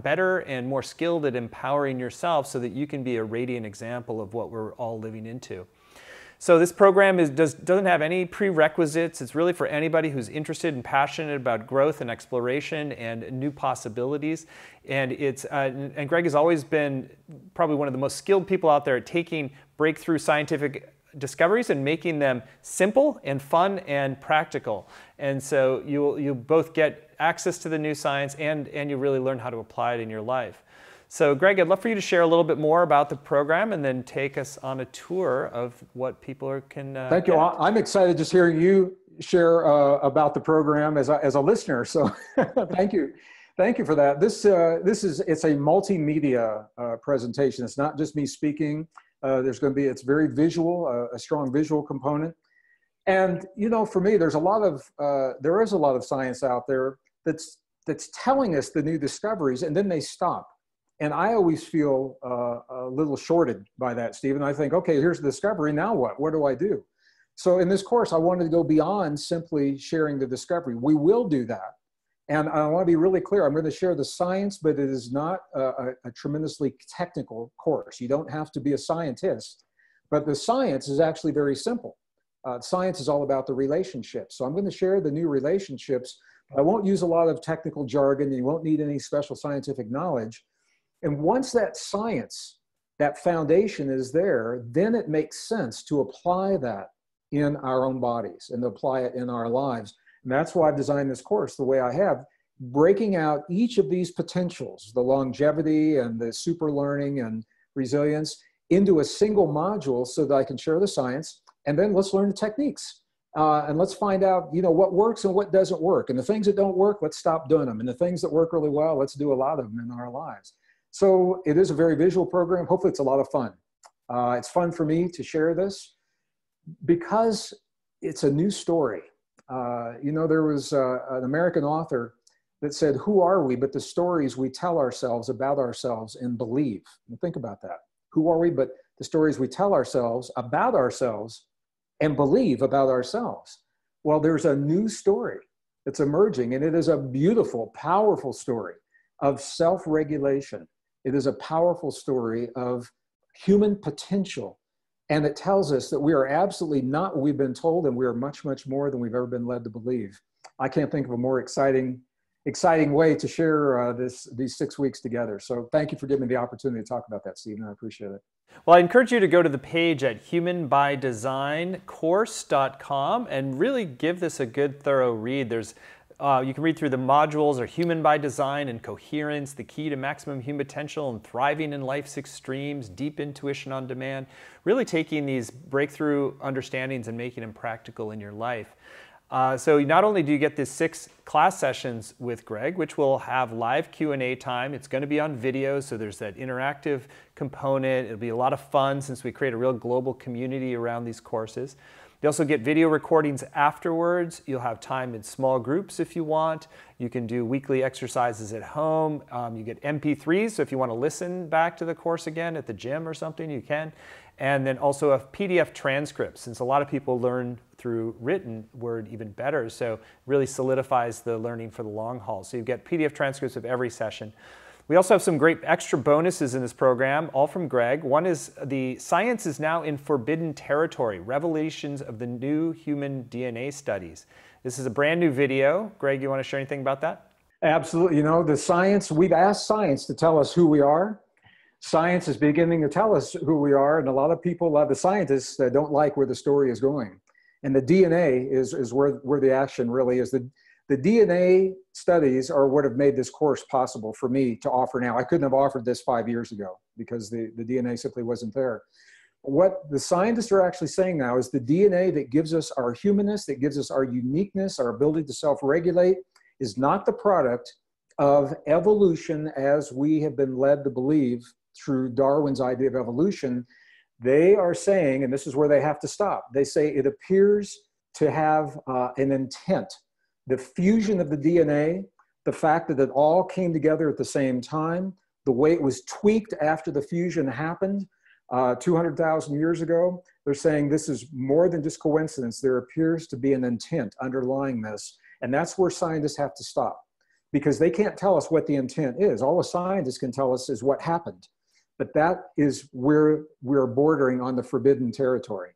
better and more skilled at empowering yourself so that you can be a radiant example of what we're all living into. So this program doesn't have any prerequisites. It's really for anybody who's interested and passionate about growth and exploration and new possibilities. And and Gregg has always been probably one of the most skilled people out there at taking breakthrough scientific discoveries and making them simple and fun and practical. And so you'll both get access to the new science and you really learn how to apply it in your life. So Gregg, I'd love for you to share a little bit more about the program and then take us on a tour of what people can Thank you. I'm excited just hearing you share about the program as a listener. So thank you. Thank you for that. It's a multimedia presentation. It's not just me speaking. It's very visual, a strong visual component. And, you know, for me, there is a lot of science out there that's telling us the new discoveries, and then they stop. And I always feel a little shorted by that, Stephen. I think, okay, here's the discovery. Now what? What do I do? So in this course, I wanted to go beyond simply sharing the discovery. We will do that. And I want to be really clear. I'm going to share the science, but it is not a tremendously technical course. You don't have to be a scientist. But the science is actually very simple. Science is all about the relationships. So I'm going to share the new relationships. I won't use a lot of technical jargon. You won't need any special scientific knowledge. And once that science, that foundation is there, then it makes sense to apply that in our own bodies and to apply it in our lives. And that's why I've designed this course the way I have, breaking out each of these potentials, the longevity and the super learning and resilience, into a single module so that I can share the science. And then let's learn the techniques. And let's find out, you know, what works and what doesn't work. And the things that don't work, let's stop doing them. And the things that work really well, let's do a lot of them in our lives. So it is a very visual program. Hopefully it's a lot of fun. It's fun for me to share this because it's a new story. You know, there was an American author that said, who are we but the stories we tell ourselves about ourselves and believe? And think about that. Who are we but the stories we tell ourselves about ourselves and believe about ourselves? Well, there's a new story that's emerging, and it is a beautiful, powerful story of self-regulation. It is a powerful story of human potential. And it tells us that we are absolutely not what we've been told, and we are much, much more than we've ever been led to believe. I can't think of a more exciting way to share these 6 weeks together. So thank you for giving me the opportunity to talk about that, Stephen. I appreciate it. Well, I encourage you to go to the page at humanbydesigncourse.com and really give this a good, thorough read. You can read through the modules or Human by Design and Coherence, the key to maximum human potential and thriving in life's extremes, deep intuition on demand, really taking these breakthrough understandings and making them practical in your life. So not only do you get these 6 class sessions with Gregg, which will have live Q&A time. It's going to be on video, so there's that interactive component. It'll be a lot of fun since we create a real global community around these courses. You also get video recordings afterwards. You'll have time in small groups if you want. You can do weekly exercises at home. You get MP3s, so if you want to listen back to the course again at the gym or something, you can. And then also a PDF transcript, since a lot of people learn through written word even better, so really solidifies the learning for the long haul. So you get PDF transcripts of every session. We also have some great extra bonuses in this program, all from Gregg. One is the Science is Now in Forbidden Territory, Revelations of the New Human DNA Studies. This is a brand new video. Gregg, you want to share anything about that? Absolutely. You know, the science, we've asked science to tell us who we are. Science is beginning to tell us who we are, and a lot of people, the scientists, don't like where the story is going. And the DNA is where the action really is. The DNA studies are what have made this course possible for me to offer now. I couldn't have offered this 5 years ago because the DNA simply wasn't there. What the scientists are actually saying now is the DNA that gives us our humanness, that gives us our uniqueness, our ability to self-regulate, is not the product of evolution as we have been led to believe through Darwin's idea of evolution. They are saying, and this is where they have to stop, they say it appears to have an intent. The fusion of the DNA, the fact that it all came together at the same time, the way it was tweaked after the fusion happened 200,000 years ago, they're saying this is more than just coincidence. There appears to be an intent underlying this. And that's where scientists have to stop, because they can't tell us what the intent is. All a scientist can tell us is what happened. But that is where we're bordering on the forbidden territory.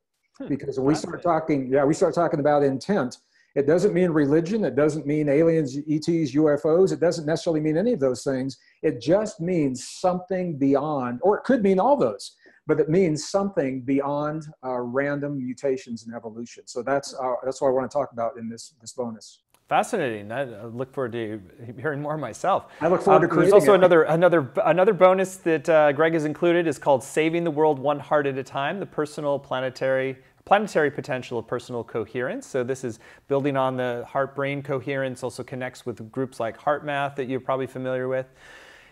Because when we start talking, we start talking about intent, it doesn't mean religion. It doesn't mean aliens, ETs, UFOs. It doesn't necessarily mean any of those things. It just means something beyond, or it could mean all those, but it means something beyond random mutations and evolution. So that's what I want to talk about in this bonus. Fascinating. I look forward to hearing more myself. I look forward to creating There's also it. another bonus that Gregg has included is called Saving the World One Heart at a Time, the personal planetary potential of personal coherence. So this is building on the heart-brain coherence, also connects with groups like HeartMath that you're probably familiar with.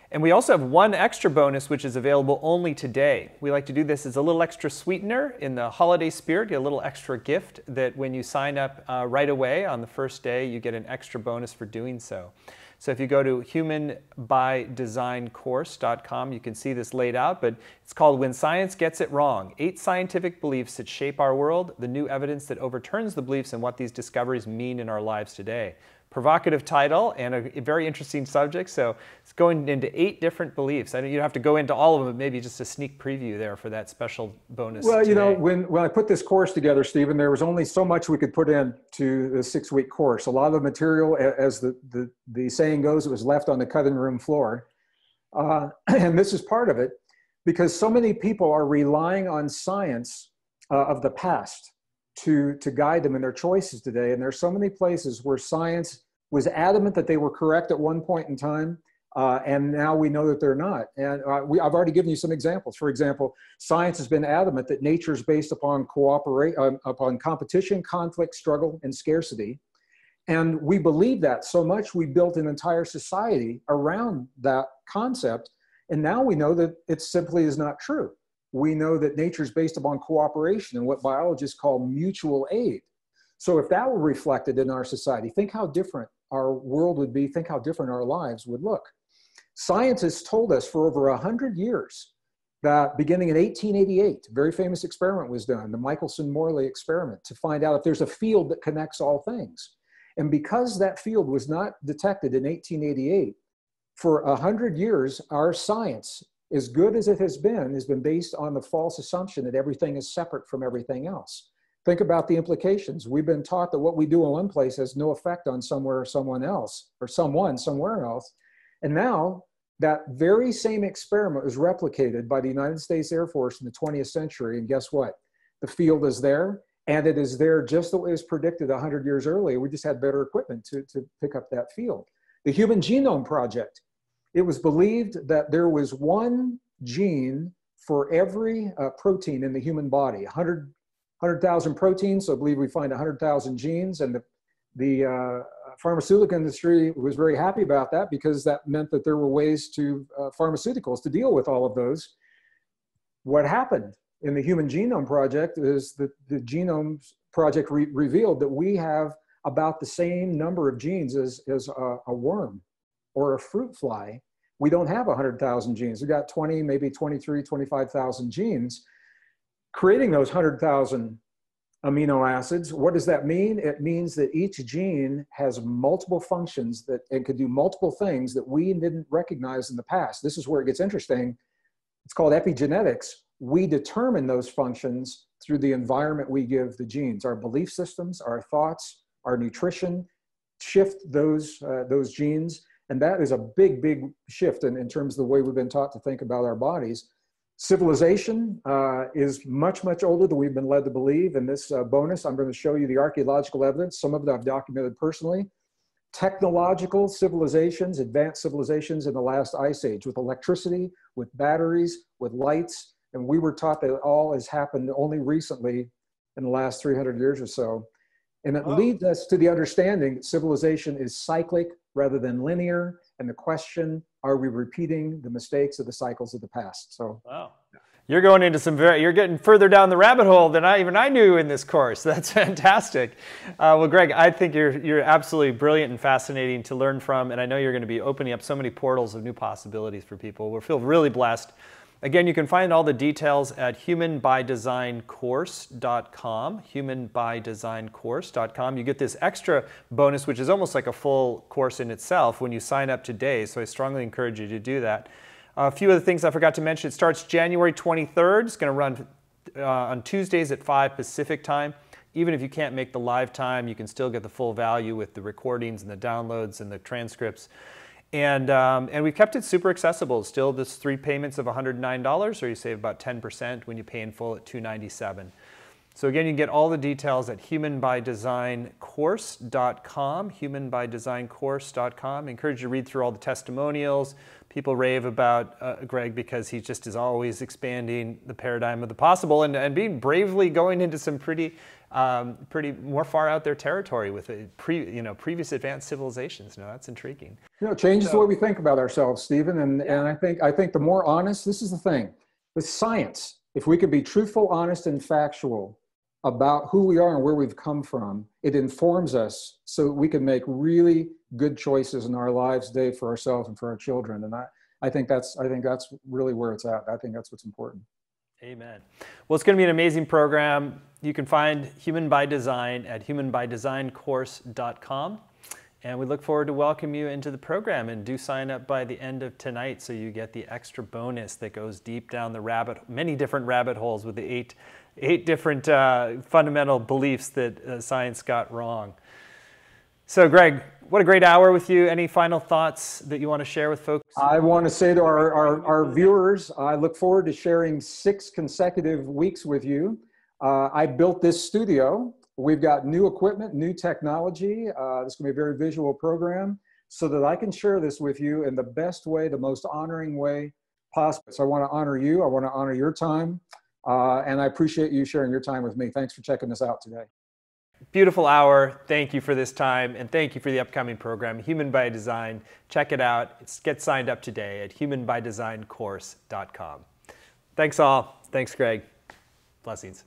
And we also have one extra bonus, which is available only today. We like to do this as a little extra sweetener in the holiday spirit, get a little extra gift that when you sign up right away on the first day, you get an extra bonus for doing so. So if you go to humanbydesigncourse.com, you can see this laid out, but it's called When Science Gets It Wrong, 8 Scientific Beliefs That Shape Our World, the New Evidence That Overturns the Beliefs and What These Discoveries Mean in Our Lives Today. Provocative title and a very interesting subject. So it's going into 8 different beliefs. I know you don't have to go into all of them, but maybe just a sneak preview there for that special bonus. Well, today. you know, when I put this course together, Stephen, there was only so much we could put into the 6-week course. A lot of the material, as the saying goes, it was left on the cutting room floor. And this is part of it because so many people are relying on science of the past to guide them in their choices today. And there's so many places where science was adamant that they were correct at one point in time, and now we know that they're not. And I've already given you some examples. For example, science has been adamant that nature is based upon upon competition, conflict, struggle, and scarcity. And we believe that so much, we built an entire society around that concept. And now we know that it simply is not true. We know that nature is based upon cooperation and what biologists call mutual aid. So if that were reflected in our society, think how different our world would be, think how different our lives would look. Scientists told us for over 100 years that beginning in 1888, a very famous experiment was done, the Michelson-Morley experiment, to find out if there's a field that connects all things. And because that field was not detected in 1888, for 100 years, our science, as good as it has been based on the false assumption that everything is separate from everything else. Think about the implications. We've been taught that what we do in one place has no effect on somewhere or someone else, or someone somewhere else. And now that very same experiment was replicated by the United States Air Force in the 20th century. And guess what? The field is there, and it is there just the way it was predicted 100 years earlier. We just had better equipment to pick up that field. The Human Genome Project. It was believed that there was one gene for every protein in the human body, 100,000 proteins. So I believe we find 100,000 genes, and the pharmaceutical industry was very happy about that because that meant that there were ways to pharmaceuticals to deal with all of those. What happened in the Human Genome Project is that the Genome Project revealed that we have about the same number of genes as a worm or a fruit fly. We don't have 100,000 genes. We've got 20, maybe 23, 25,000 genes. Creating those 100,000 amino acids, what does that mean? It means that each gene has multiple functions and can do multiple things that we didn't recognize in the past. This is where it gets interesting. It's called epigenetics. We determine those functions through the environment we give the genes. Our belief systems, our thoughts, our nutrition shift those genes. And that is a big, big shift in terms of the way we've been taught to think about our bodies. Civilization is much, much older than we've been led to believe. In this bonus, I'm going to show you the archaeological evidence. Some of it I've documented personally. Technological civilizations, advanced civilizations in the last ice age with electricity, with batteries, with lights. And we were taught that all has happened only recently in the last 300 years or so. And it leads us to the understanding that civilization is cyclic rather than linear. And the question, are we repeating the mistakes of the cycles of the past? So, wow. You're going into you're getting further down the rabbit hole than I knew in this course. That's fantastic. Well, Gregg, I think you're absolutely brilliant and fascinating to learn from. And I know you're going to be opening up so many portals of new possibilities for people. We feel really blessed. Again, you can find all the details at humanbydesigncourse.com, humanbydesigncourse.com. You get this extra bonus, which is almost like a full course in itself when you sign up today, so I strongly encourage you to do that. A few other things I forgot to mention. It starts January 23rd. It's going to run on Tuesdays at 5 Pacific time. Even if you can't make the live time, you can still get the full value with the recordings and the downloads and the transcripts. And we've kept it super accessible. Still, this 3 payments of $109, or you save about 10% when you pay in full at $297. So again, you can get all the details at humanbydesigncourse.com, humanbydesigncourse.com. I encourage you to read through all the testimonials. People rave about Gregg because he just is always expanding the paradigm of the possible and being bravely going into some pretty more far out there territory with previous advanced civilizations. Now that's intriguing. You know, it changes the way we think about ourselves, Stephen. And I think the more honest, this is the thing, with science, if we could be truthful, honest, and factual about who we are and where we've come from, it informs us so we can make really good choices in our lives today for ourselves and for our children. And I think that's really where it's at. I think that's what's important. Amen. Well, it's going to be an amazing program. You can find Human by Design at humanbydesigncourse.com. And we look forward to welcoming you into the program, and do sign up by the end of tonight so you get the extra bonus that goes deep down the many different rabbit holes with the eight different fundamental beliefs that science got wrong. So Gregg, what a great hour with you. Any final thoughts that you want to share with folks? I want to say to our viewers, I look forward to sharing 6 consecutive weeks with you. I built this studio. We've got new equipment, new technology. This is going to be a very visual program so that I can share this with you in the best way, the most honoring way possible. So I want to honor you. I want to honor your time. And I appreciate you sharing your time with me. Thanks for checking this out today. Beautiful hour. Thank you for this time, and thank you for the upcoming program, Human by Design. Check it out. Get signed up today at humanbydesigncourse.com. Thanks all. Thanks, Gregg. Blessings.